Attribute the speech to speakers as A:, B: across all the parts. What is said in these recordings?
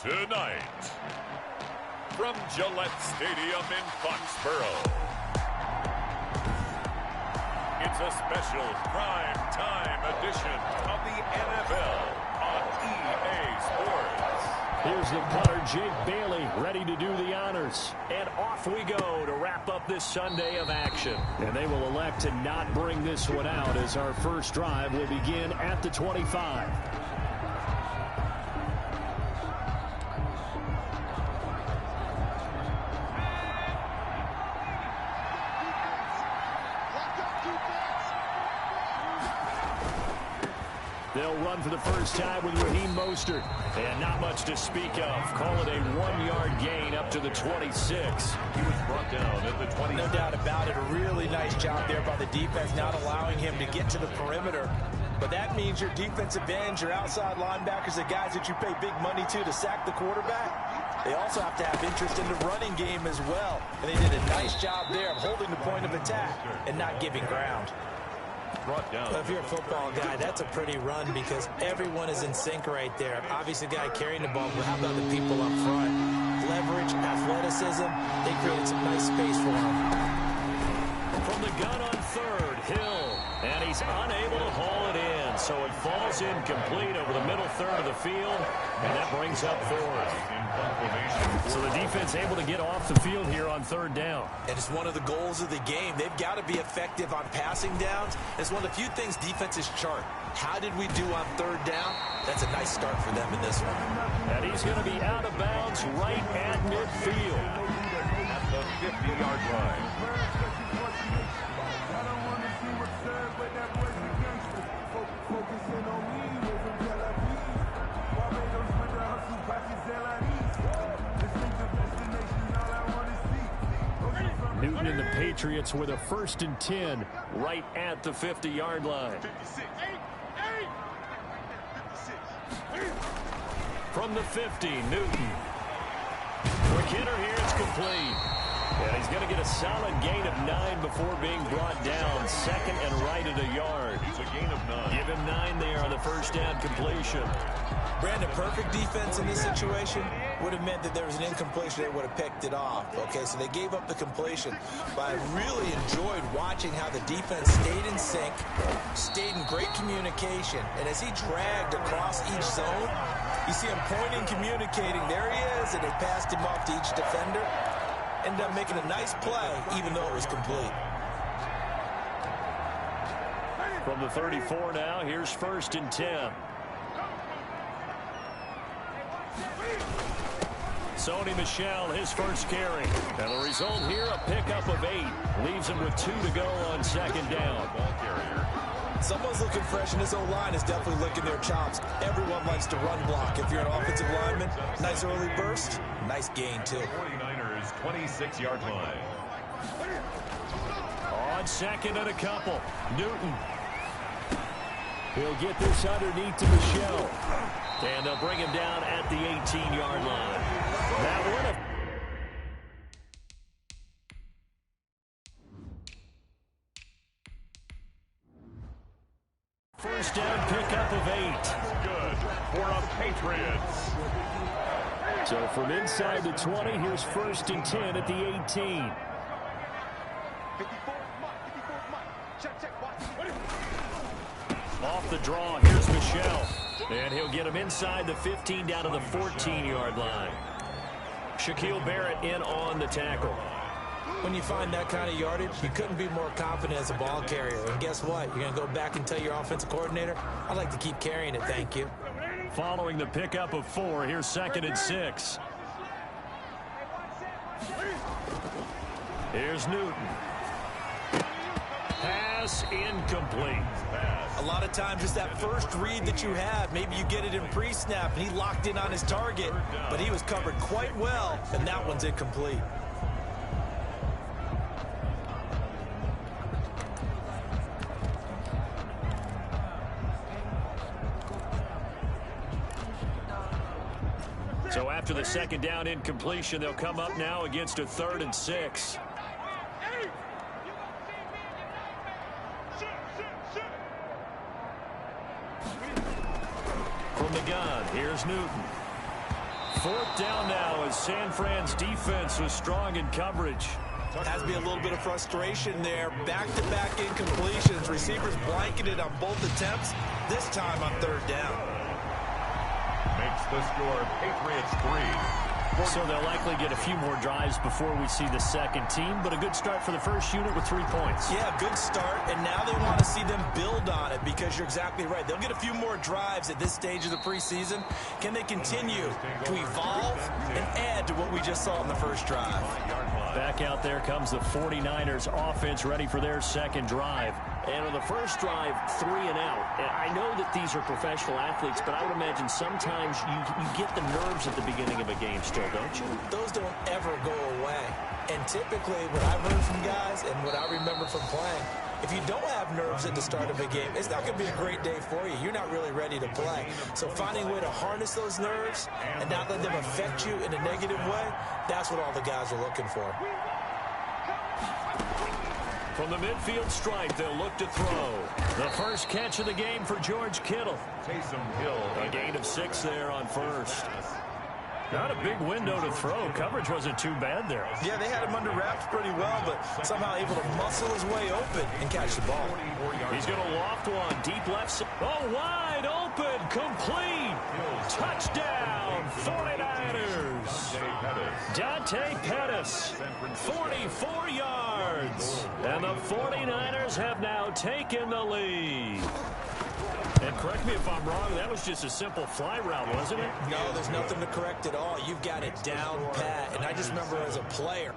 A: Tonight, from Gillette Stadium in Foxborough, it's a special prime time edition of the NFL on EA Sports.
B: Here's the punter, Jake Bailey, ready to do the honors. And off we go to wrap up this Sunday of action. And they will elect to not bring this one out as our first drive will begin at the 25. They'll run for the first time with Raheem Mostert. And not much to speak of. Call it a 1-yard gain up to the 26.
A: He was brought down at the 20.
C: No doubt about it. A really nice job there by the defense, not allowing him to get to the perimeter. But that means your defensive ends, your outside linebackers, the guys that you pay big money to sack the quarterback, they also have to have interest in the running game as well. And they did a nice job there of holding the point of attack and not giving ground.
D: Well, if you're a football guy, that's a pretty run because everyone is in sync right there. Obviously, the guy carrying the ball, but how about the people up front? Leverage, athleticism, they created some nice space for him.
B: From the gun on third, Hill, and he's unable to haul it in, so it falls incomplete over the middle third of the field, and that brings up fourth. So the defense able to get off the field here on third down.
C: And it's one of the goals of the game. They've got to be effective on passing downs. It's one of the few things defenses chart. How did we do on third down? That's a nice start for them in this one.
B: And he's going to be out of bounds right at midfield.
A: At the 50-yard line.
B: Newton and the Patriots with a 1st and 10 right at the 50-yard line. From the 50, Newton. Quick hitter here, it's complete. And he's going to get a solid gain of 9 before being brought down. Second and right at a yard.
A: It's a gain of 9.
B: Give him 9 there on the first down completion.
C: Brandon, perfect defense in this situation would have meant that there was an incompletion. They would have picked it off. Okay, so they gave up the completion. But I really enjoyed watching how the defense stayed in sync, stayed in great communication. And as he dragged across each zone, you see him pointing, communicating. There he is, and they passed him off to each defender. Ended up making a nice play, even though it was complete.
B: From the 34 now, here's 1st and 10. Sony Michel, his first carry. And the result here, a pickup of 8. Leaves him with 2 to go on second down.
A: Ball carrier.
C: Someone's looking fresh, and this O-line is definitely licking their chops. Everyone likes to run block. If you're an offensive lineman, nice early burst, nice gain, too.
A: 49ers, 26-yard line.
B: On second and a couple, Newton. He'll get this underneath to Michel. And they'll bring him down at the 18-yard line. That one. First down pickup of 8.
A: Good for the Patriots.
B: So from inside the 20, here's 1st and 10 at the 18. Off the draw, here's Michel. And he'll get him inside the 15 down to the 14-yard line. Shaquille Barrett in on the tackle.
D: When you find that kind of yardage, you couldn't be more confident as a ball carrier. And guess what? You're going to go back and tell your offensive coordinator, I'd like to keep carrying it, thank you.
B: Following the pickup of 4, here's 2nd and 6. Here's Newton. Pass incomplete.
C: A lot of times it's that first read that you have. Maybe you get it in pre-snap, and he locked in on his target, but he was covered quite well, and that one's incomplete.
B: So after the second down incompletion, they'll come up now against a 3rd and 6. From the gun, here's Newton. 4th down now as San Fran's defense was strong in coverage.
C: Has to be a little bit of frustration there. Back-to-back incompletions. Receivers blanketed on both attempts, this time on 3rd down.
A: Makes the score Patriots 3.
B: So they'll likely get a few more drives before we see the second team, but a good start for the first unit with 3 points.
C: Yeah, good start, and now they want to see them build on it because you're exactly right. They'll get a few more drives at this stage of the preseason. Can they continue to evolve and add to what we just saw in the first drive?
B: Back out there comes the 49ers offense ready for their second drive. And on the first drive, 3 and out. And I know that these are professional athletes, but I would imagine sometimes you get the nerves at the beginning of a game still, don't you?
C: Those don't ever go away. And typically, what I've heard from guys and what I remember from playing, if you don't have nerves at the start of a game, it's not going to be a great day for you. You're not really ready to play. So finding a way to harness those nerves and not let them affect you in a negative way, that's what all the guys are looking for.
B: From the midfield stripe, they'll look to throw. The first catch of the game for George Kittle. A gain of 6 there on first. Not a big window to throw. Coverage wasn't too bad there.
C: Yeah, they had him under wraps pretty well, but somehow able to muscle his way open and catch the ball.
B: He's going to loft one. Deep left side. Oh, wide open. Complete. Touchdown, 49ers. Dante Pettis, 44 yards. And the 49ers have now taken the lead. And correct me if I'm wrong, that was just a simple fly route, wasn't it?
C: No, there's nothing to correct at all. You've got it down pat. And I just remember as a player,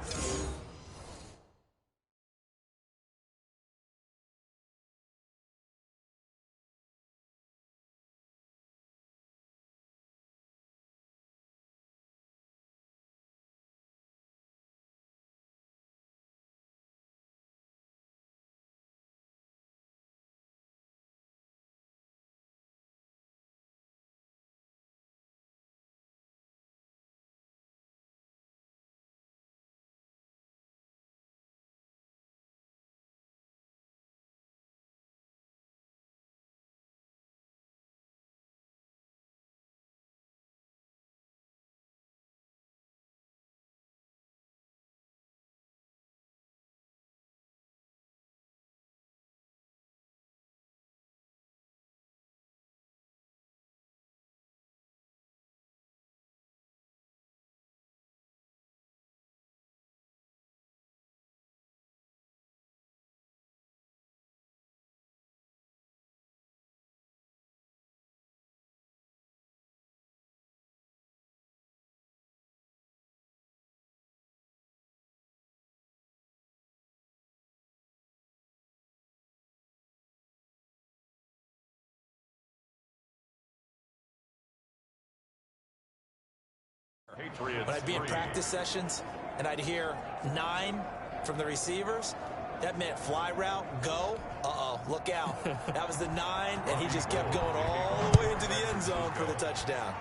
C: when I'd be in practice sessions and I'd hear 9 from the receivers, that meant fly route, go. Uh-oh, look out. That was the 9, and he just kept going all the way into the end zone for the touchdown.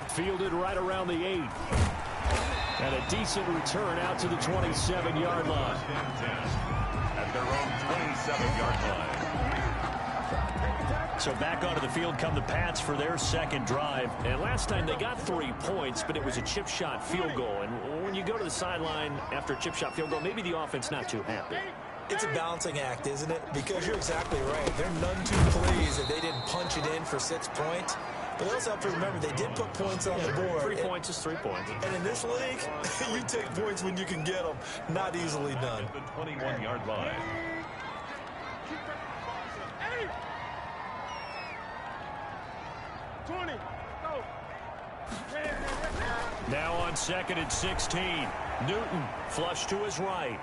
B: Fielded right around the 8. And a decent return out to the 27-yard line.
A: At their own 27-yard line.
B: So back onto the field come the Pats for their second drive. And last time they got 3 points, but it was a chip shot field goal. And when you go to the sideline after a chip shot field goal, maybe the offense not too happy.
C: It's a balancing act, isn't it? Because you're exactly right. They're none too pleased that they didn't punch it in for 6 points. But they also have to remember they did put points on the board.
B: 3 points is 3 points.
C: And in this league, you take points when you can get them. Not easily done.
A: The 21-yard line.
B: Now on 2nd and 16. Newton flush to his right.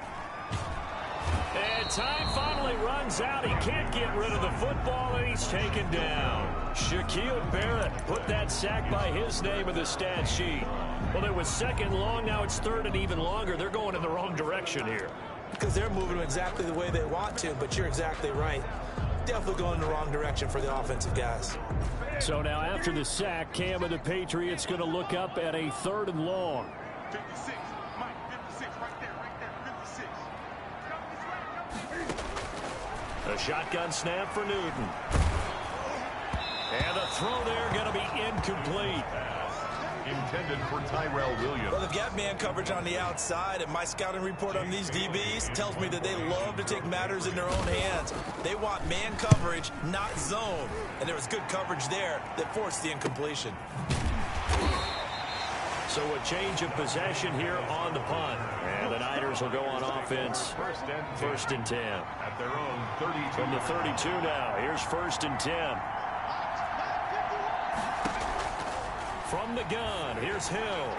B: And time finally runs out. He can't get rid of the football, and he's taken down. Shaquille Barrett put that sack by his name in the stat sheet. Well, it was 2nd long. Now it's 3rd and even longer. They're going in the wrong direction here.
C: Because they're moving exactly the way they want to, but you're exactly right. Definitely going in the wrong direction for the offensive guys.
B: So now after the sack, Cam and the Patriots going to look up at a 3rd and long.
A: 56, Mike, 56, right there, 56.
B: A shotgun snap for Newton. And the throw there going to be incomplete.
A: Intended for Tyrell Williams.
C: Well, they've got man coverage on the outside, and my scouting report on these DBs tells me that they love to take matters in their own hands. They want man coverage, not zone. And there was good coverage there that forced the incompletion.
B: So a change of possession here on the punt. And the Niners will go on offense. First and 10.
A: At their own 32.
B: From the 32 now. Here's first and 10. From the gun, here's Hill.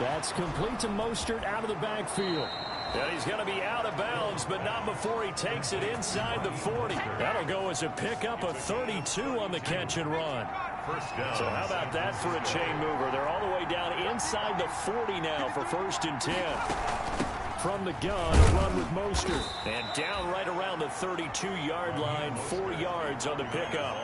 B: That's complete to Mostert out of the backfield. And he's going to be out of bounds, but not before he takes it inside the 40. That'll go as a pickup of 32 on the catch and run.
A: First down.
B: So how about that for a chain mover? They're all the way down inside the 40 now for first and 10. From the gun, a run with Mostert. And down right around the 32-yard line, 4 yards on the pickup.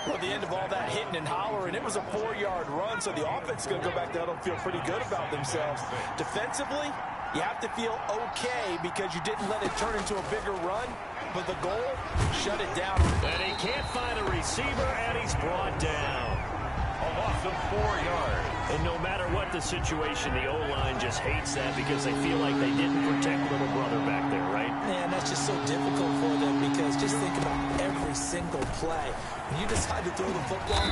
C: Well, at the end of all that hitting and hollering, it was a 4-yard run, so the offense is going to go back down and feel pretty good about themselves. Defensively, you have to feel okay because you didn't let it turn into a bigger run, but the goal, shut it down.
B: And he can't find a receiver, and he's brought down.
A: A loss of 4 yards.
B: And no matter what the situation, the O-line just hates that because they feel like they didn't protect little brother back there, right?
D: Man, that's just so difficult for them because just think about every single play. When you decide to throw the football,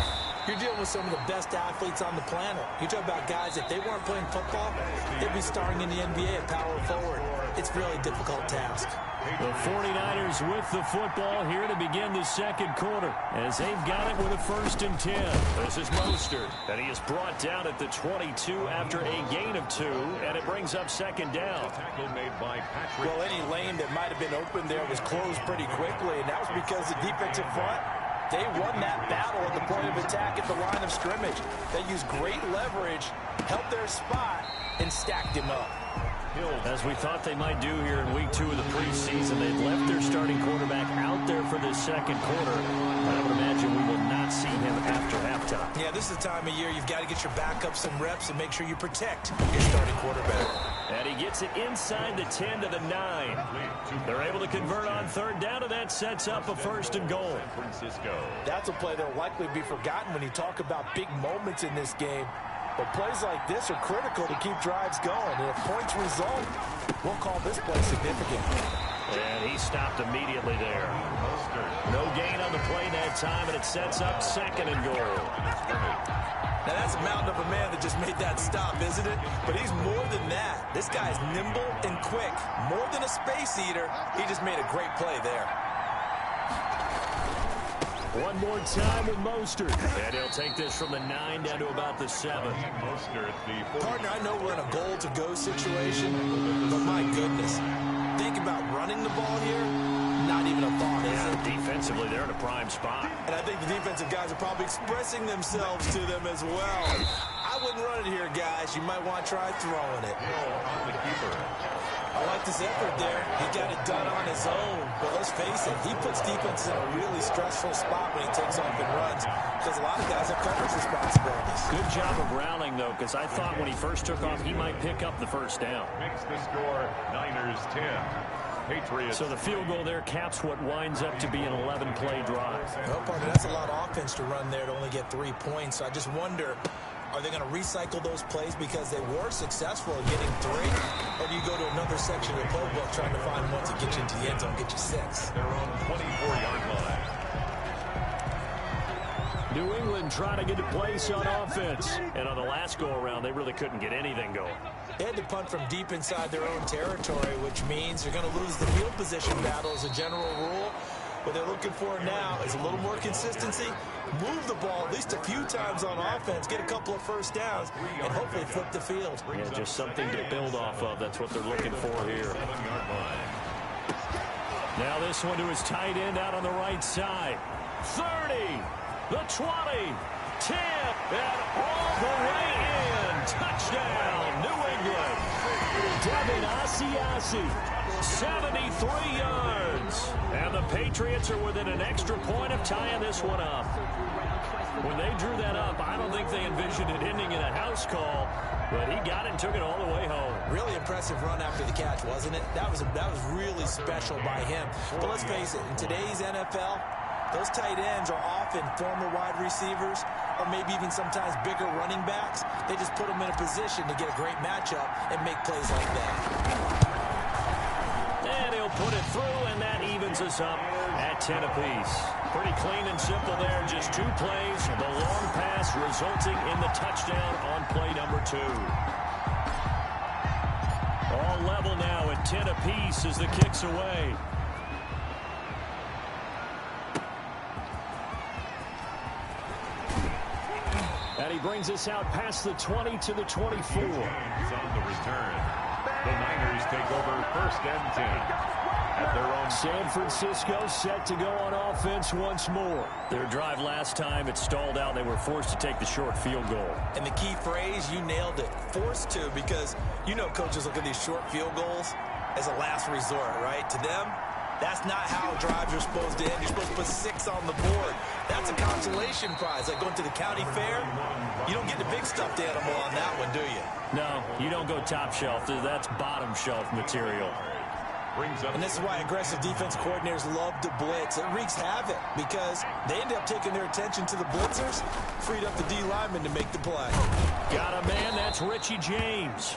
D: you're dealing with some of the best athletes on the planet. You talk about guys, if they weren't playing football, they'd be starring in the NBA at power forward. It's a really difficult task.
B: The 49ers with the football here to begin the second quarter as they've got it with a first and 10. This is Mostert, and he is brought down at the 22 after a gain of 2, and it brings up second down.
A: Tackle made by Patrick.
C: Well, any lane that might have been open there was closed pretty quickly, and that was because the defensive front, they won that battle at the point of attack at the line of scrimmage. They used great leverage, held their spot, and stacked him up.
B: As we thought they might do here in week 2 of the preseason, they've left their starting quarterback out there for this second quarter. I would imagine we will not see him after halftime.
C: Yeah, this is the time of year you've got to get your backup some reps and make sure you protect your starting quarterback.
B: And he gets it inside the 10 to the 9. They're able to convert on third down, and that sets up a first and goal.
C: That's a play that will likely be forgotten when you talk about big moments in this game. But plays like this are critical to keep drives going. And if points result, we'll call this play significant.
B: And he stopped immediately there. No gain on the play that time, and it sets up second and goal.
C: Now, that's a mountain of a man that just made that stop, isn't it? But he's more than that. This guy's nimble and quick. More than a space eater, he just made a great play there.
B: One more time with Mostert. And he'll take this from the 9 down to about the 7.
C: Partner, I know we're in a goal-to-go situation, but my goodness. Think about running the ball here. Not even a thought, is it?
B: Defensively, they're in a prime spot.
C: And I think the defensive guys are probably expressing themselves to them as well. I wouldn't run it here, guys. You might want to try throwing it. I like this effort there. He got it done on his own. But let's face it, he puts defenses in a really stressful spot when he takes off and runs because a lot of guys have coverage responsibilities.
B: Good job of rounding, though, because I thought when he first took off, he might pick up the first down.
A: Makes the score Niners 10. Patriots.
B: So the field goal there caps what winds up to be an 11-play drive.
C: Well, partner, that's a lot of offense to run there to only get 3 points. So I just wonder, are they going to recycle those plays because they were successful in getting 3? Or do you go to another section of the playbook trying to find ones that get you into the end zone, get you 6?
A: Their own 24-yard line.
B: New England trying to get a place on offense. And on the last go-around, they really couldn't get anything going.
C: They had to punt from deep inside their own territory, which means they're going to lose the field position battle as a general rule. What they're looking for now is a little more consistency, move the ball at least a few times on offense, get a couple of first downs, and hopefully flip the field.
B: Yeah, just something to build off of. That's what they're looking for here. Now this one to his tight end out on the right side. 30, the 20, 10, and all the way in. Touchdown, New England. Devin Asiasi. 73 yards. And the Patriots are within an extra point of tying this one up. When they drew that up, I don't think they envisioned it ending in a house call, but he got it and took it all the way home.
C: Really impressive run after the catch, wasn't it? That was really special by him. But let's face it, in today's NFL, Those tight ends are often former wide receivers or maybe even sometimes bigger running backs. They just put them in a position to get a great matchup and make plays like that.
B: And he'll put it through, and that evens us up at 10 apiece. Pretty clean and simple there. Just 2 plays. The long pass resulting in the touchdown on play number 2. All level now at 10 apiece as the kick's away. And he brings us out past the 20 to the 24.
A: On the return. The Niners take over 1st and 10. At their own.
B: San Francisco set to go on offense once more. Their drive last time, it stalled out. They were forced to take the short field goal.
C: And the key phrase, you nailed it. Forced to, because you know coaches look at these short field goals as a last resort, right? To them, that's not how drives are supposed to end. You're supposed to put 6 on the board. That's a consolation prize. Like going to the county fair, you don't get the big stuffed animal on that one, do you?
B: No, you don't go top shelf. That's bottom shelf material.
C: And this is why aggressive defense coordinators love to blitz. It wreaks havoc because they end up taking their attention to the blitzers, freed up the D lineman to make the play.
B: Got a man, that's Richie James.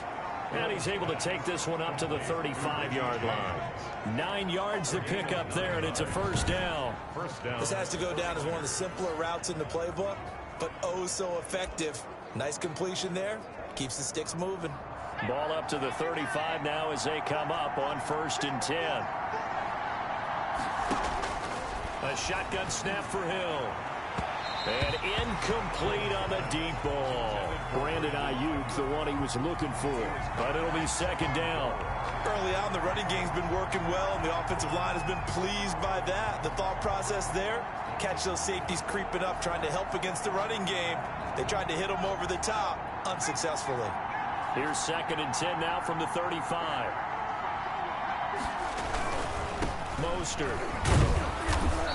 B: And he's able to take this one up to the 35-yard line. 9 yards to pick up there, and it's a first down.
C: This has to go down as one of the simpler routes in the playbook, but oh so effective. Nice completion there. Keeps the sticks moving.
B: Ball up to the 35 now as they come up on 1st and 10. A shotgun snap for Hill. And incomplete on the deep ball. Brandon Ayuk, the one he was looking for. But it'll be 2nd down.
C: Early on, the running game's been working well, and the offensive line has been pleased by that. The thought process there, catch those safeties creeping up, trying to help against the running game. They tried to hit them over the top, unsuccessfully.
B: Here's 2nd and 10 now from the 35. Mostert.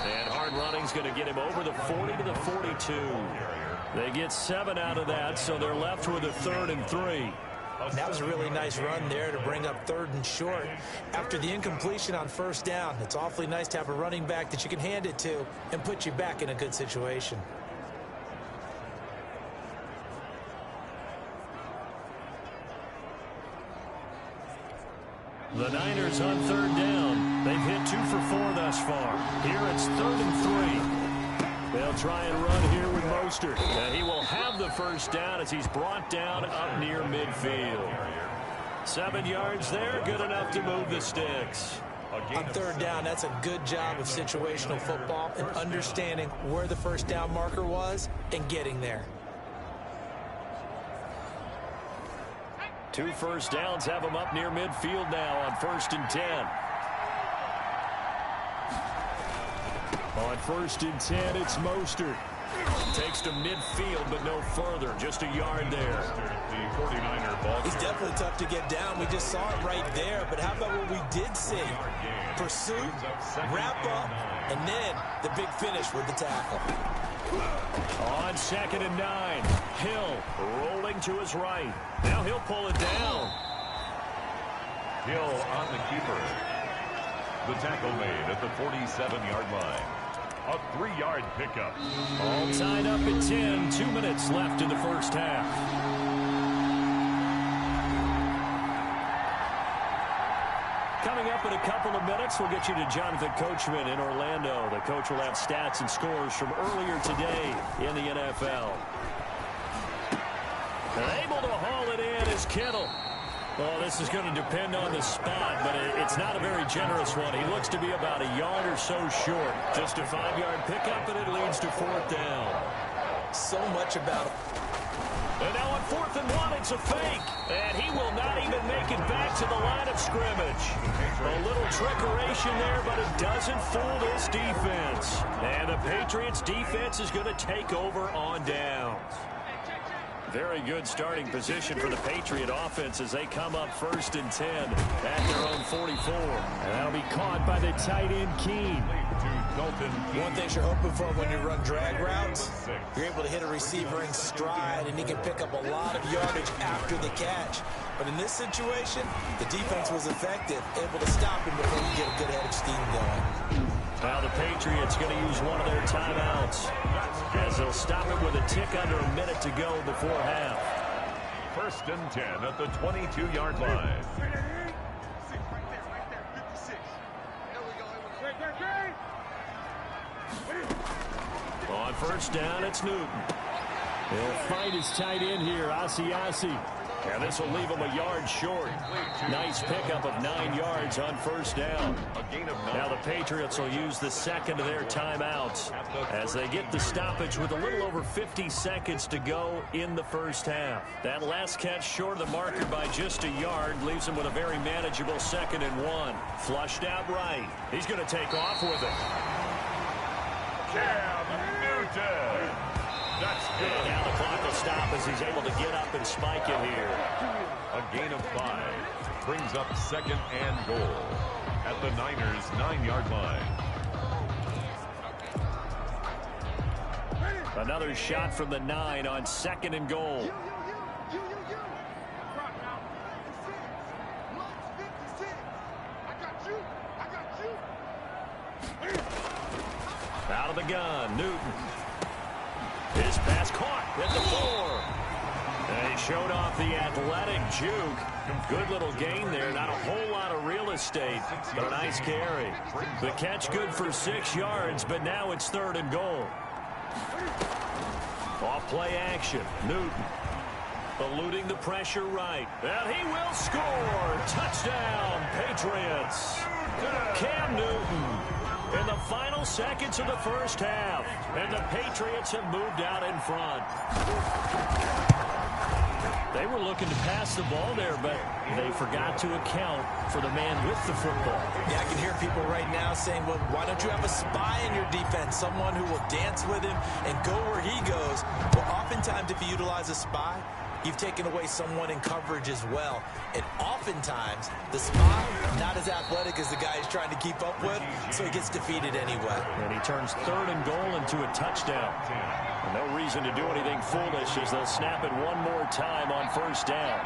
B: And hard running's going to get him over the 40 to the 42. They get 7 out of that, so they're left with a 3rd and 3.
C: That was a really nice run there to bring up 3rd and short. After the incompletion on 1st down, it's awfully nice to have a running back that you can hand it to and put you back in a good situation.
B: The Niners on 3rd down. They've hit 2 for 4 thus far. Here it's 3rd and 3. They'll try and run here with Mostert. And he will have the first down as he's brought down up near midfield. 7 yards there, good enough to move the sticks.
C: On 3rd down, that's a good job of situational football and understanding where the first down marker was and getting there.
B: 2 first downs have them up near midfield now on 1st and 10. On 1st and 10, it's Mostert. Takes to midfield, but no further. Just a yard there.
A: The 49er ball.
C: He's definitely tough to get down. We just saw it right there. But how about what we did see? Pursuit, wrap up, and then the big finish with the tackle.
B: On 2nd and 9, Hill rolling to his right. Now he'll pull it down.
A: Hill on the keeper. The tackle made at the 47-yard line. A 3-yard pickup.
B: All tied up at 10. 2 minutes left in the first half. Coming up in a couple of minutes, we'll get you to Jonathan Coachman in Orlando. The coach will have stats and scores from earlier today in the NFL. Able to haul it in is Kittle. Well, this is going to depend on the spot, but it's not a very generous one. He looks to be about a yard or so short. Just a 5-yard pickup, and it leads to 4th down.
C: So much about it.
B: And now on 4th and 1, it's a fake. And he will not even make it back to the line of scrimmage. A little trickeration there, but it doesn't fool this defense. And the Patriots defense is going to take over on downs. Very good starting position for the Patriot offense as they come up 1st and 10 at their own 44. And that'll be caught by the tight end Keene.
C: One thing you're hoping for when you run drag routes, you're able to hit a receiver in stride, and he can pick up a lot of yardage after the catch. But in this situation, the defense was effective, able to stop him before he get a good head of steam going.
B: Now the Patriots going to use one of their timeouts as they'll stop it with a tick under a minute to go before half.
A: 1st and 10 at the 22-yard line.
B: On 1st down, it's Newton.
E: He'll find his tight end here, Asiasi.
B: And this will leave him a yard short. Nice pickup of 9 yards on 1st down. Now the Patriots will use the second of their timeouts as they get the stoppage with a little over 50 seconds to go in the 1st half. That last catch short of the marker by just a yard leaves him with a very manageable 2nd and 1. Flushed out right. He's going to take off with it.
A: Cam Newton. That's good.
B: And now the clock will stop as he's able to get up and spike it here.
A: A gain of 5 brings up 2nd and goal at the Niners' 9-yard line.
B: Another shot from the 9 on 2nd and goal. Out of the gun, Newton. His pass caught at the 4. And he showed off the athletic juke. Good little gain there. Not a whole lot of real estate, but a nice carry. The catch good for 6 yards, but now it's 3rd and goal. Off play action. Newton eluding the pressure right. And he will score. Touchdown, Patriots. Cam Newton in the final seconds of the 1st half. And the Patriots have moved out in front. They were looking to pass the ball there, but they forgot to account for the man with the football.
C: Yeah, I can hear people right now saying, well, why don't you have a spy in your defense, someone who will dance with him and go where he goes? Well, oftentimes if you utilize a spy, you've taken away someone in coverage as well. And oftentimes, the spy, not as athletic as the guy he's trying to keep up with, so he gets defeated anyway.
B: And he turns 3rd and goal into a touchdown. No reason to do anything foolish as they'll snap it one more time on 1st down.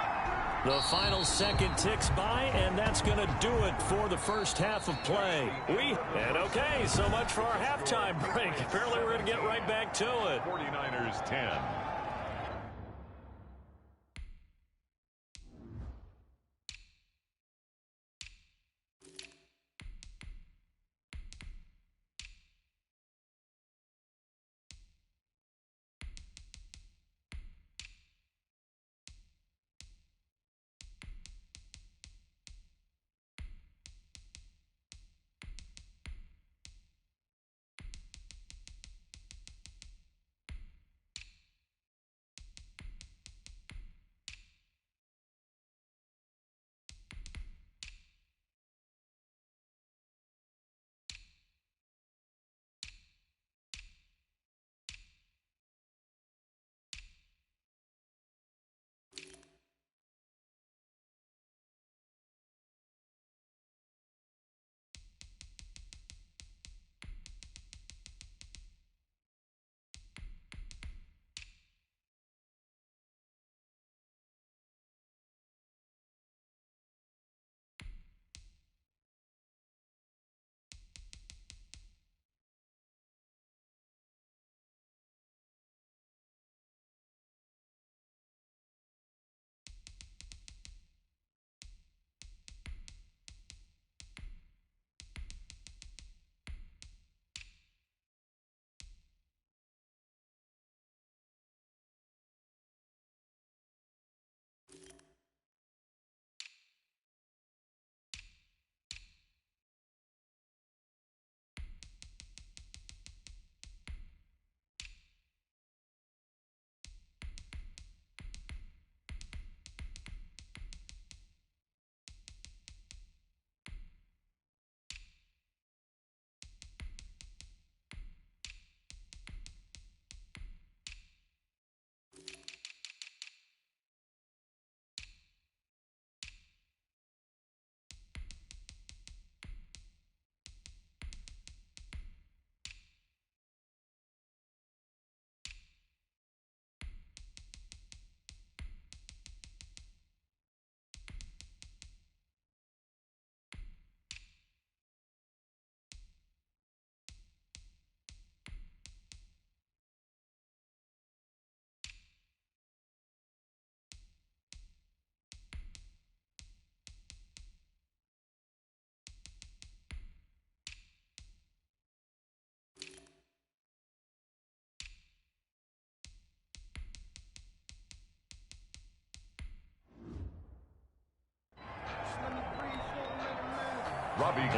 B: The final second ticks by, and that's going to do it for the 1st half of play. And okay, so much for our halftime break. Apparently we're going to get right back to it.
A: 49ers 10.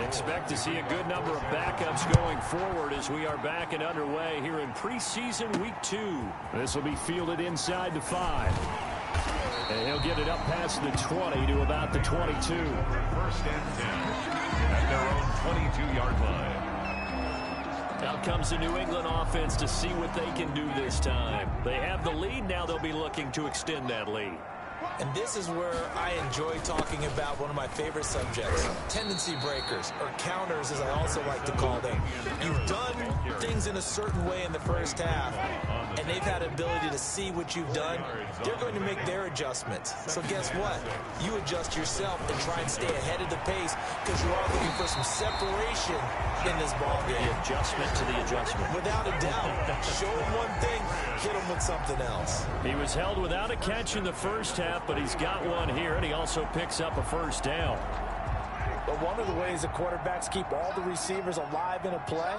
B: Expect to see a good number of backups going forward as we are back and underway here in preseason week 2.
E: This will be fielded inside the 5. And he'll get it up past the 20 to about the 22.
A: 1st and 10 at their own 22-yard line.
B: Out comes the New England offense to see what they can do this time. They have the lead. Now they'll be looking to extend that lead.
C: And this is where I enjoy talking about one of my favorite subjects, tendency breakers, or counters as I also like to call them. You've done things in a certain way in the first half, and they've had the ability to see what you've done. They're going to make their adjustments. So guess what? You adjust yourself and try and stay ahead of the pace because you are looking for some separation in this ball game.
B: The adjustment to the adjustment.
C: Without a doubt. Show him one thing, hit him with something else.
B: He was held without a catch in the first half, but he's got one here, and he also picks up a first down.
D: But one of the ways the quarterbacks keep all the receivers alive in a play,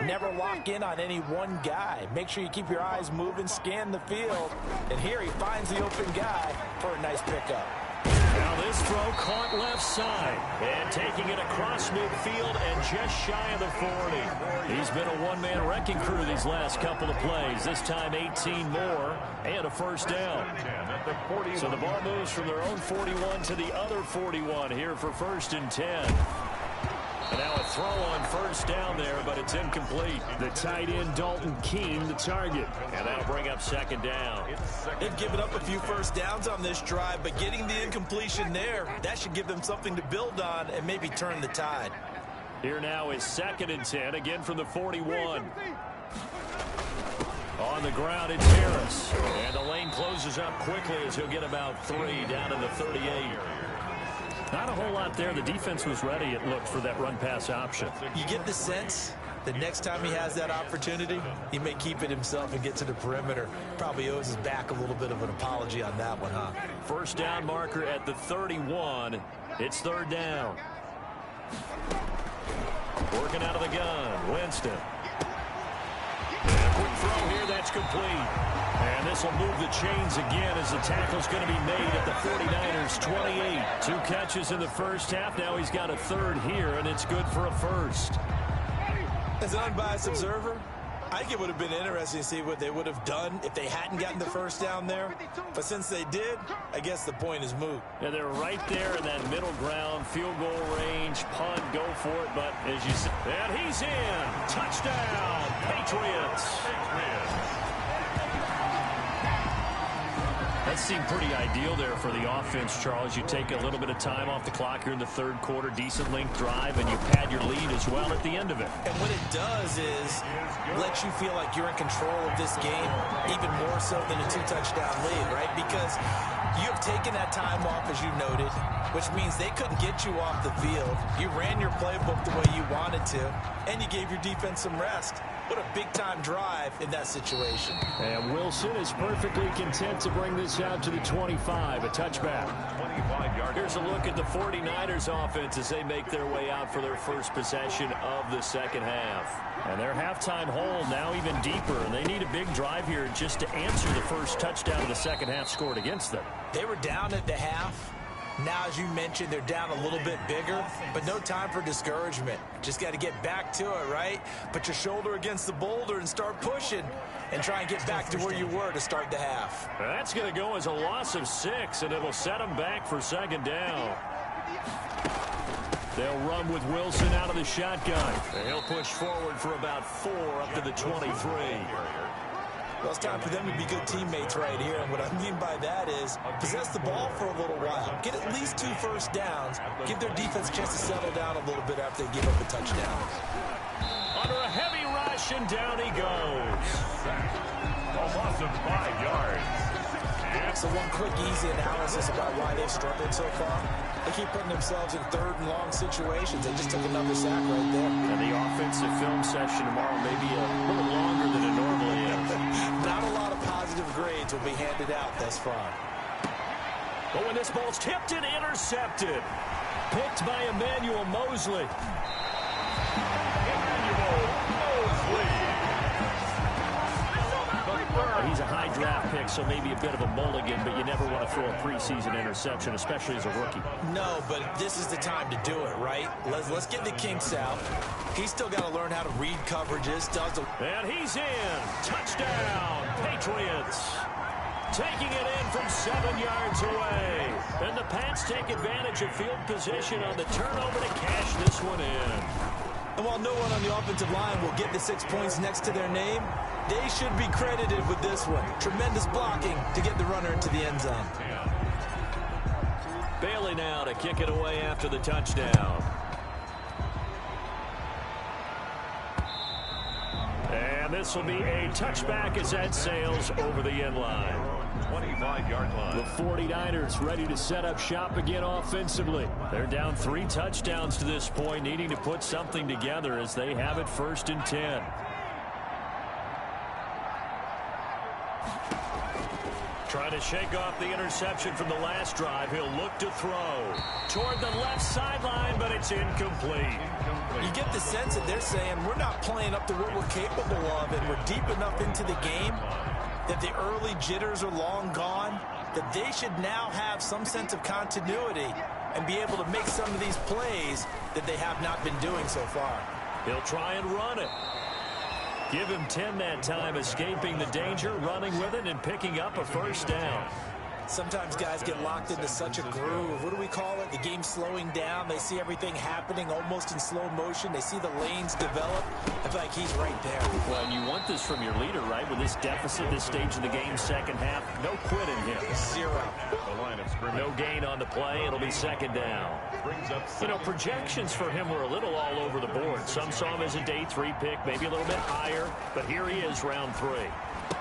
D: never lock in on any one guy. Make sure you keep your eyes moving, scan the field. And here he finds the open guy for a nice pickup.
B: Now this throw caught left side and taking it across midfield and just shy of the 40. He's been a one-man wrecking crew these last couple of plays. This time 18 more and a first down. So the ball moves from their own 41 to the other 41 here for 1st and 10. And now a throw on first down there, but it's incomplete.
E: The tight end, Dalton Keene, the target.
B: And that'll bring up 2nd down.
C: They've given up a few first downs on this drive, but getting the incompletion there, that should give them something to build on and maybe turn the tide.
B: Here now is 2nd and 10, again from the 41. On the ground, it's Harris. And the lane closes up quickly as he'll get about 3 down in the 38. Not a whole lot there. The defense was ready, it looked, for that run-pass option.
C: You get the sense the next time he has that opportunity, he may keep it himself and get to the perimeter. Probably owes his back a little bit of an apology on that one, huh?
B: First down marker at the 31. It's 3rd down. Working out of the gun, Winston. And a quick throw here, that's complete. And this will move the chains again as the tackle's going to be made at the 49ers 28. 2 catches in the first half. Now he's got a 3rd here, and it's good for a 1st.
C: As an unbiased observer, I think it would have been interesting to see what they would have done if they hadn't gotten the first down there. But since they did, I guess the point is moot.
B: Yeah, they're right there in that middle ground, field goal range, punt, go for it. But as you see, and he's in. Touchdown, Patriots. That seemed pretty ideal there for the offense, Charles. You take a little bit of time off the clock here in the 3rd quarter, decent length drive, and you pad your lead as well at the end of it.
C: And what it does is let you feel like you're in control of this game, even more so than a 2-touchdown lead, right? Because you have taken that time off, as you noted, which means they couldn't get you off the field. You ran your playbook the way you wanted to, and you gave your defense some rest. What a big-time drive in that situation.
E: And Wilson is perfectly content to bring this out to the 25, a touchback.
A: 25 yards.
B: Here's a look at the 49ers offense as they make their way out for their first possession of the second half. And their halftime hole now even deeper, and they need a big drive here just to answer the first touchdown of the second half scored against them.
C: They were down at the half. Now, as you mentioned, they're down a little bit bigger, but no time for discouragement. Just got to get back to it, right? Put your shoulder against the boulder and start pushing and try and get back to where you were to start the half.
B: That's going to go as a loss of 6, and it'll set them back for 2nd down. They'll run with Wilson out of the shotgun. And he'll push forward for about 4 up to the 23.
C: Well, it's time for them to be good teammates right here. And what I mean by that is possess the ball for a little while. Get at least 2 first downs. Give their defense a chance to settle down a little bit after they give up a touchdown.
B: Under a heavy rush, and down he goes.
A: A loss of 5 yards.
C: So one quick, easy analysis about why they've struggled so far. They keep putting themselves in 3rd and long situations. They just took another sack right there.
B: And the offensive film session tomorrow may be a little longer than it normally is.
C: Not a lot of positive grades will be handed out thus far.
B: But when this ball's tipped and intercepted, picked by Emmanuel Mosley.
A: Emmanuel Mosley.
B: He's a high
E: draft pick, so maybe a bit of a mulligan, but you never want to throw a preseason interception, especially as a rookie.
C: No, but this is the time to do it, right? Let's get the kinks out. He's still got to learn how to read coverages.
B: And he's in. Touchdown, Patriots. Taking it in from 7 yards away. And the Pats take advantage of field position on the turnover to cash this one in.
C: And while no one on the offensive line will get the 6 points next to their name, they should be credited with this one. Tremendous blocking to get the runner into the end zone.
B: Bailey now to kick it away after the touchdown. And this will be a touchback as that sails over the end line.
A: 25-yard line.
E: The 49ers ready to set up shop again offensively. They're down 3 touchdowns to this point, needing to put something together as they have it 1st and 10.
B: Trying to shake off the interception from the last drive. He'll look to throw toward the left sideline, but it's incomplete.
C: You get the sense that they're saying we're not playing up to what we're capable of, and we're deep enough into the game that the early jitters are long gone, that they should now have some sense of continuity and be able to make some of these plays that they have not been doing so far.
B: He'll try and run it. Give him 10 that time, escaping the danger, running with it, and picking up a 1st down.
C: Sometimes guys get locked into such a groove. What do we call it? The game's slowing down. They see everything happening almost in slow motion. They see the lanes develop. I feel like he's right there.
E: Well, and you want this from your leader, right? With this deficit, this stage of the game, second half, no quitting him.
C: 0.
A: The line of scrimmage.
B: No gain on the play. It'll be 2nd down.
A: Brings up
B: You know, projections for him were a little all over the board. Some saw him as a day 3 pick, maybe a little bit higher, but here he is, round 3.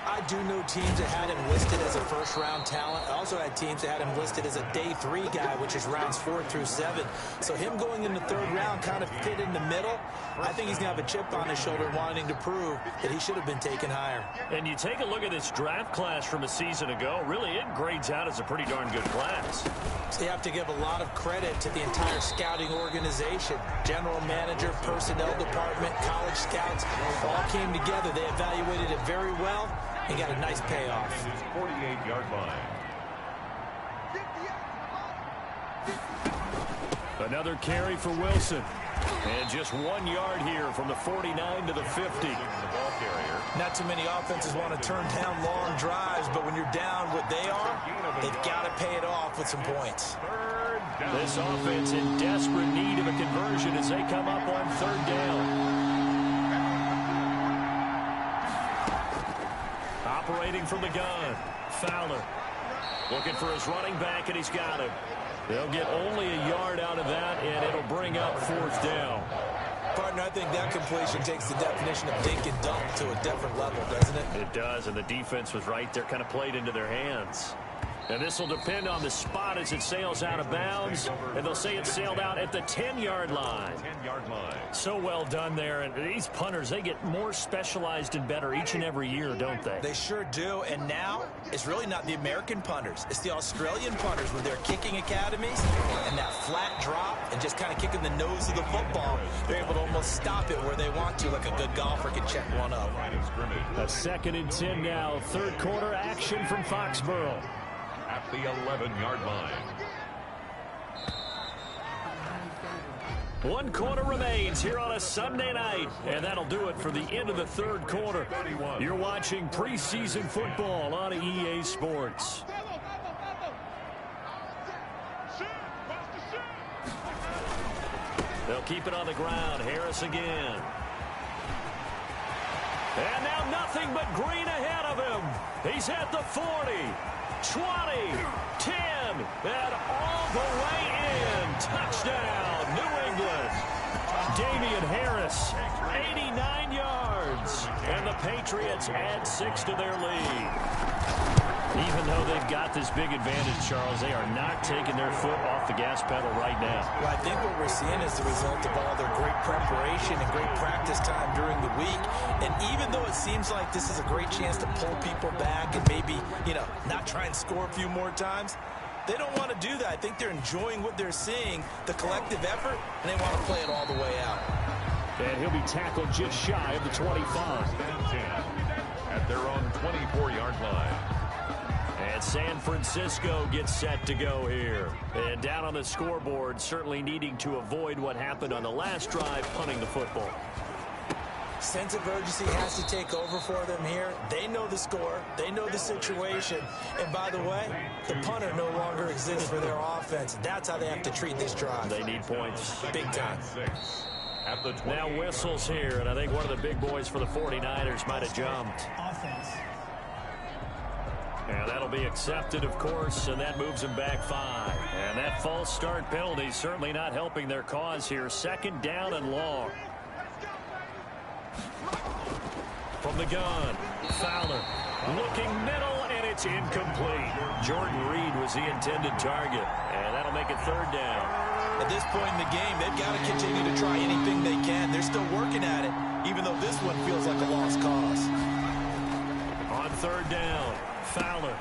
C: I do know teams that had him listed as a first-round talent. I also had teams that had him listed as a day 3 guy, which is rounds 4 through 7. So him going in the 3rd round kind of fit in the middle. I think he's going to have a chip on his shoulder wanting to prove that he should have been taken higher.
B: And you take a look at this draft class from a season ago, really it grades out as a pretty darn good class.
C: So you have to give a lot of credit to the entire scouting organization. General manager, personnel department, college scouts all came together. They evaluated it very well and got a nice payoff.
A: 48-yard line.
E: Another carry for Wilson. And just 1 yard here from the 49 to the 50.
A: The ball carrier.
C: Not too many offenses want to turn down long drives, but when you're down what they are, they've got to pay it off with some points.
B: This offense in desperate need of a conversion as they come up on 3rd down. Operating from the gun, Fowler looking for his running back, and he's got him. They'll get only a yard out of that, and it'll bring up 4th down.
C: Partner, I think that completion takes the definition of dink and dunk to a different level, doesn't it?
B: It does, and the defense was right there, kind of played into their hands. And this will depend on the spot as it sails out of bounds. And they'll say it sailed out at the 10-yard line.
A: 10-yard line.
B: So well done there. And these punters, they get more specialized and better each and every year, don't they?
C: They sure do. And now it's really not the American punters. It's the Australian punters with their kicking academies and that flat drop and just kind of kicking the nose of the football. They're able to almost stop it where they want to, like a good golfer can check one up.
E: A 2nd and 10 now. 3rd quarter action from Foxborough.
A: At the 11-yard line.
B: 1 quarter remains here on a Sunday night, and that'll do it for the end of the 3rd quarter. You're watching preseason football on EA Sports. They'll keep it on the ground. Harris again. And now nothing but green ahead of him. He's at the 40. 20, 10, and all the way in. Touchdown, New England. Damian Harris, 89 yards. And the Patriots add 6 to their lead. Even though they've got this big advantage, Charles, they are not taking their foot off the gas pedal right now.
C: Well, I think what we're seeing is the result of all their great preparation and great practice time during the week. And even though it seems like this is a great chance to pull people back and maybe, not try and score a few more times, they don't want to do that. I think they're enjoying what they're seeing, the collective effort, and they want to play it all the way out.
E: And he'll be tackled just shy of the 25.
A: At their own 24-yard line.
E: And San Francisco gets set to go here. And down on the scoreboard, certainly needing to avoid what happened on the last drive, punting the football.
C: Sense of urgency has to take over for them here. They know the score. They know the situation. And by the way, the punter no longer exists for their offense. That's how they have to treat this drive.
E: They need points.
C: Big time.
E: Now whistles here, and I think one of the big boys for the 49ers might have jumped.
F: Offense.
E: And that'll be accepted, of course, and that moves them back 5. And that false start penalty certainly not helping their cause here. 2nd down and long. From the gun, Fowler looking middle, and it's incomplete. Jordan Reed was the intended target, and that'll make it 3rd down.
C: At this point in the game, they've got to continue to try anything they can. They're still working at it, even though this one feels like a lost cause.
E: On 3rd down, Fowler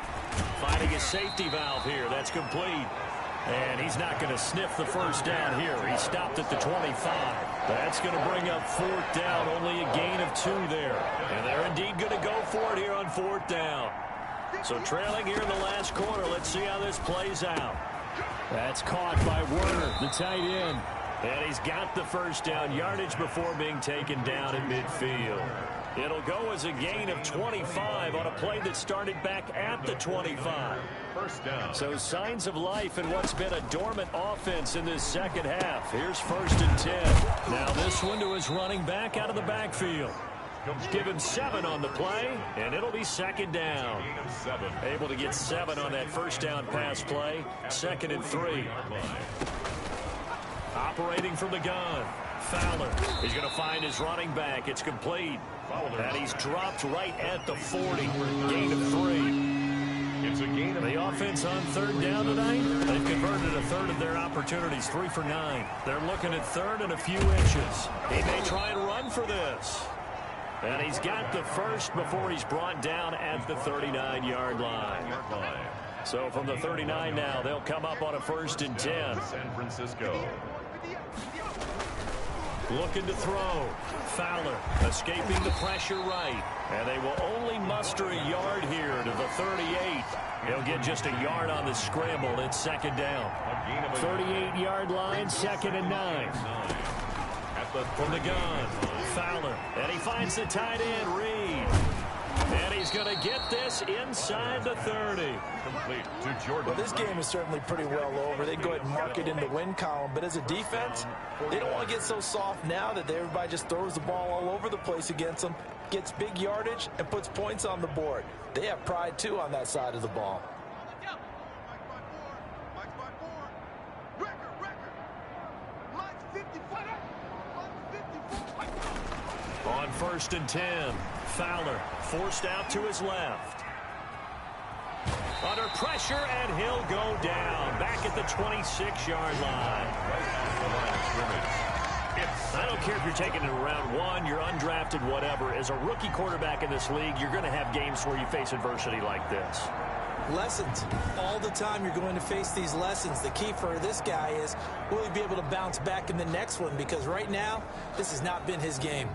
E: finding his safety valve here. That's complete. And he's not going to sniff the 1st down here. He stopped at the 25. That's going to bring up 4th down. Only a gain of 2 there. And they're indeed going to go for it here on 4th down. So trailing here in the last quarter. Let's see how this plays out. That's caught by Werner, the tight end. And he's got the 1st down yardage before being taken down at midfield. It'll go as a gain of 25 on a play that started back at the 25.
A: 1st down.
E: So signs of life in what's been a dormant offense in this 2nd half. Here's 1st and 10. Now this one to his running back out of the backfield. Give him 7 on the play, and it'll be 2nd down. Able to get 7 on that 1st down pass play. 2nd and 3. Operating from the gun. Fowler. He's going to find his running back. It's complete. And he's dropped right at the 40. Gain of 3.
A: It's a gain of
E: The offense on 3rd down tonight, they've converted a 1/3 of their opportunities, 3 for 9. They're looking at 3rd and a few inches. He may try and run for this. And he's got the 1st before he's brought down at the 39-yard line. So from the 39 now, they'll come up on a 1st and 10.
A: San Francisco.
E: Looking to throw. Fowler escaping the pressure right. And they will only muster a yard here to the 38. He'll get just a yard on the scramble. It's 2nd down. 38-yard line, 2nd and 9. From the gun, Fowler. And he finds the tight end, Reed. And he's going to get this inside the 30.
A: Complete to Jordan.
C: Well, this game is certainly pretty well over. They go ahead and mark it in the win column. But as a defense, they don't want to get so soft now that everybody just throws the ball all over the place against them, gets big yardage, and puts points on the board. They have pride, too, on that side of the ball.
E: On 1st and 10, Fowler forced out to his left. Under pressure, and he'll go down. Back at the 26-yard line. I don't care if you're taking it in round 1, you're undrafted, whatever. As a rookie quarterback in this league, you're going to have games where you face adversity like this.
C: Lessons. All the time you're going to face these lessons. The key for this guy is, will he be able to bounce back in the next one? Because right now, this has not been his game.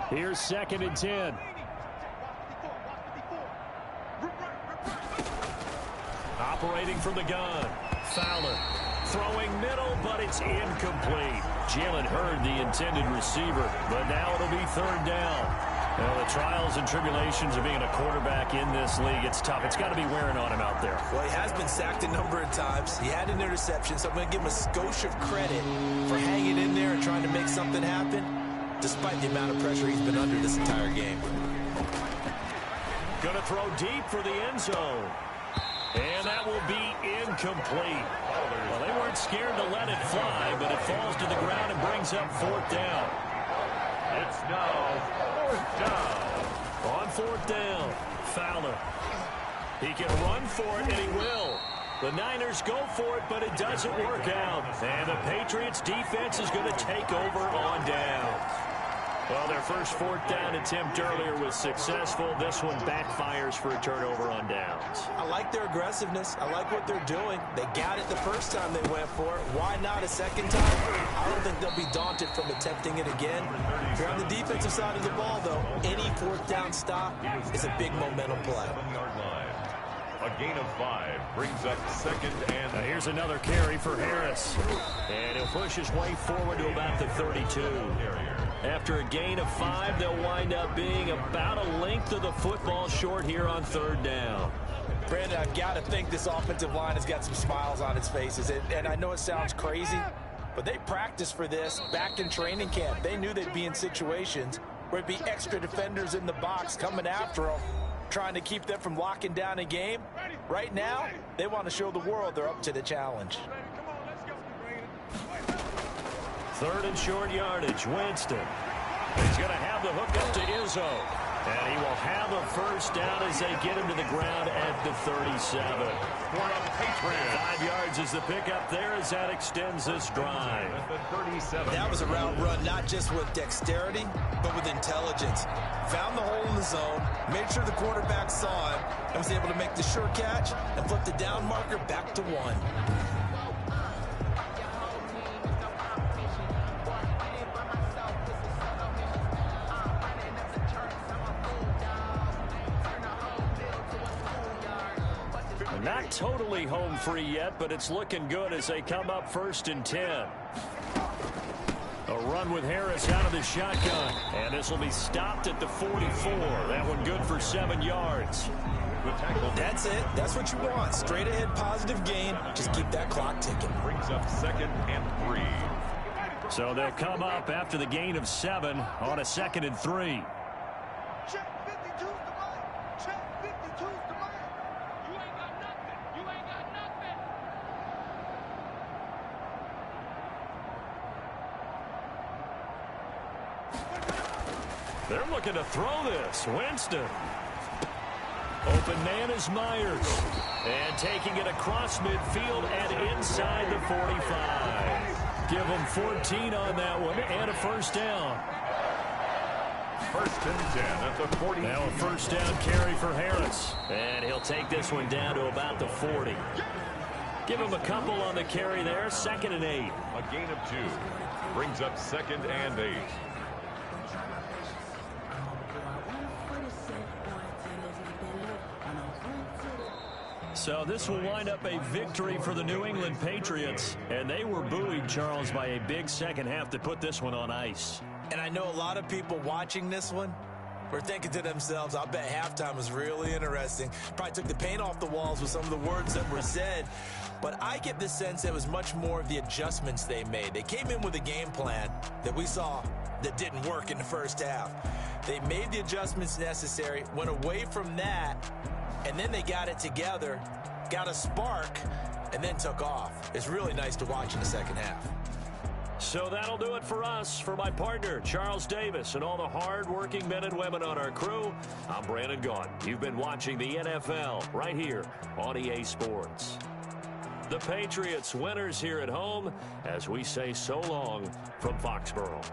E: Here's 2nd and 10. Operating from the gun. Fowler throwing middle, but it's incomplete. Jalen Hurd, the intended receiver, but now it'll be 3rd down. Well, the trials and tribulations of being a quarterback in this league, it's tough. It's got to be wearing on him out there.
C: Well, he has been sacked a number of times. He had an interception, so I'm going to give him a skosh of credit for hanging in there and trying to make something happen, despite the amount of pressure he's been under this entire game.
E: Going to throw deep for the end zone. And that will be incomplete. Well, they weren't scared to let it fly, but it falls to the ground and brings up 4th down.
A: It's now 4th down.
E: On 4th down, Fowler. He can run for it, and he will. The Niners go for it, but it doesn't work out. And the Patriots defense is going to take over on down.
B: Well, their first fourth down attempt earlier was successful. This one backfires for a turnover on downs.
C: I like their aggressiveness. I like what they're doing. They got it the first time they went for it. Why not a second time? I don't think they'll be daunted from attempting it again. If you're on the defensive side of the ball, though, any fourth down stop is a big momentum play.
A: A gain of 5 brings up second and...
B: Now here's another carry for Harris. And he'll push his way forward to about the 32. After a gain of 5, they'll wind up being about a length of the football short here on third down.
C: Brandon, I've got to think this offensive line has got some smiles on its faces. And I know it sounds crazy, but they practiced for this back in training camp. They knew they'd be in situations where it'd be extra defenders in the box coming after them, trying to keep them from locking down a game. Right now, they want to show the world they're up to the challenge.
B: Third and short yardage, Winston. He's going to have the hook up to Izzo. And he will have a first down as they get him to the ground at the 37. 5 yards is the pickup there as that extends this drive.
C: That was a route run, not just with dexterity, but with intelligence. Found the hole in the zone, made sure the quarterback saw him, and was able to make the sure catch and flip the down marker back to 1.
B: Not totally home free yet, but it's looking good as they come up first and 10. A run with Harris out of the shotgun. And this will be stopped at the 44. That one good for 7 yards.
C: That's it. That's what you want. Straight ahead positive gain. Just keep that clock ticking.
A: Brings up second and 3.
B: So they'll come up after the gain of 7 on a 2nd and 3. They're looking to throw this. Winston. Open man is Myers. And taking it across midfield and inside the 45. Give them 14 on that one and a first down.
A: First and 10 at the 40.
B: Now a first down carry for Harris. And he'll take this one down to about the 40. Give him a couple on the carry there. 2nd and 8.
A: A gain of 2. Brings up 2nd and 8.
B: So this will wind up a victory for the New England Patriots. And they were buoyed, Charles, by a big second half to put this one on ice.
C: And I know a lot of people watching this one were thinking to themselves, I'll bet halftime was really interesting. Probably took the paint off the walls with some of the words that were said. But I get the sense it was much more of the adjustments they made. They came in with a game plan that we saw that didn't work in the first half. They made the adjustments necessary, went away from that, and then they got it together, got a spark, and then took off. It's really nice to watch in the second half.
B: So that'll do it for us. For my partner, Charles Davis, and all the hard-working men and women on our crew, I'm Brandon Gaudin. You've been watching the NFL right here on EA Sports. The Patriots winners here at home as we say so long from Foxborough.